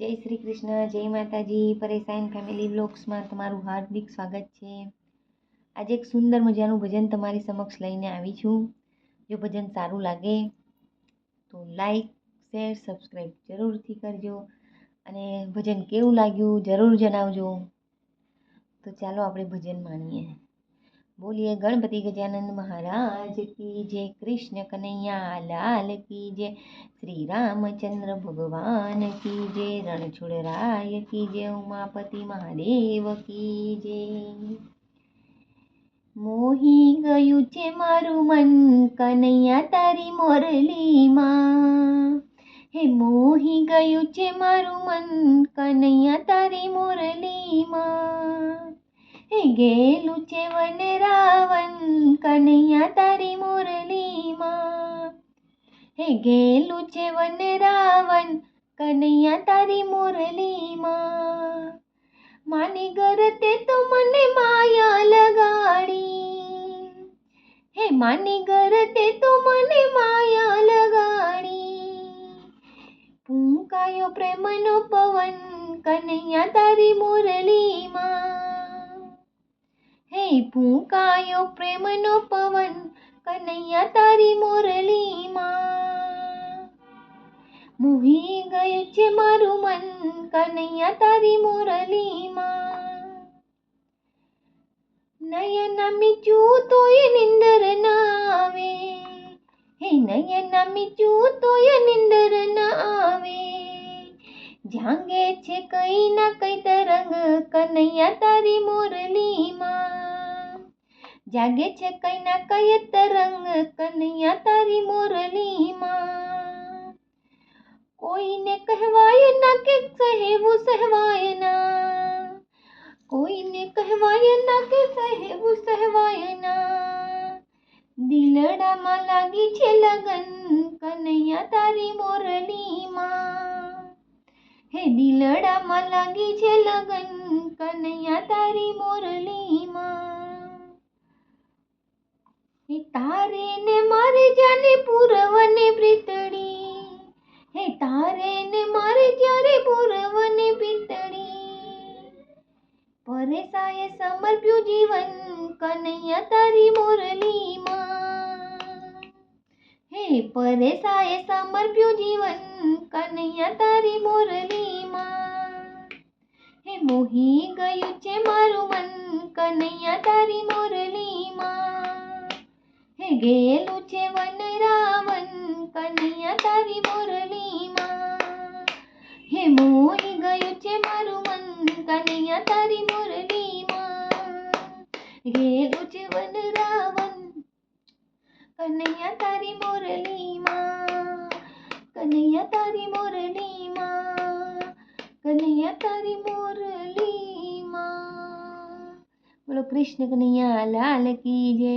જય શ્રી કૃષ્ણ, જય માતાજી. પરેશાન ફેમિલી વ્લોગ્સમાં તમારું હાર્દિક સ્વાગત છે. આજે એક સુંદર મજાનું ભજન તમારી સમક્ષ લઈને આવી છું. જો ભજન સારું લાગે તો લાઈક, શેર, સબસ્ક્રાઈબ જરૂરથી કરજો અને ભજન કેવું લાગ્યું જરૂર જણાવજો. તો ચાલો આપણે ભજન માણીએ. બોલીએ ગણપતિ ગજાનંદ મહારાજ કી જય, કૃષ્ણ કનૈયા લાલ કી જય, શ્રી રામચંદ્ર ભગવાન કી જય, રણછોડરાય કી જય, ઉમાપતિ મહાદેવ કી જય. મોહી ગયું છે મારું મન કનૈયા તારી મોરલીમાં, હે મોહી ગયું છે મારું મન કનૈયા તારી મોરલીમાં. હે ગેલું છે વન રાવણ કનૈયા તારી મોરલીમાં, હે ગેલું છે વન રાવણ કનૈયા તારી મોરલીમાં. માની ગરતે તો મને માયા લગાડી, હે માની ગરતે તો મને માયા લગાડી. ફૂંકાયો પ્રેમનો પવન કનૈયા તારી મોરલીમાં, હે ફૂંકાયો પ્રેમનો પવન કનૈયા તારી મોરલીમાં. મોહી ગયું છે મારું મન કનૈયા તારી મોરલીમાં. નયન મીચું તોય નિંદર ના આવે, હે નયન મીચું તોય નિંદર ના આવે. જાગે છે કઈ ના કઈ તરંગ કનૈયા તારી મોરલીમાં, જાગે છે કઈ ના કઈ તરંગ કનૈયા તારી મોરલીમાં. કોઈને કહેવાય ના કે સહેવું સહેવાય ના, કોઈને કહેવાય ના કે સહેવું સહેવાય ના. દિલડામાં લાગી છે લગન કનૈયા તારી મોરલીમાં, હે દિલડામાં લાગી છે લગન કનૈયા તારી મોરલીમાં. હે તારે ને મારે જાને પૂરવને પ્રીતડી, હે તારે ને મારે જ્યારે પૂરવને પ્રીતડી. પરેશાએ સમર્પ્યું જીવન કનૈયા તારી મોરલીમાં, હે પરેશાએ સમર્પ્યું જીવન કનૈયા તારી મોરલીમાં. હે મોહી ગયું છે મારું મન કનૈયા તારી મોરલીમાં, હે ગેલું છે વન રાવણ કનૈયા તારી મોરલીમાં. હે મોહી ગયું છે મારું મન કનૈયા તારી મોરલીમાં, ગેલું છે વન રાવણ કનૈયા તારી મોરલીમાં, કનૈયા તારી મોરલીમાં, કનૈયા તારી મોરલીમાં. બોલો કૃષ્ણ કનૈયા લાલ કી જય.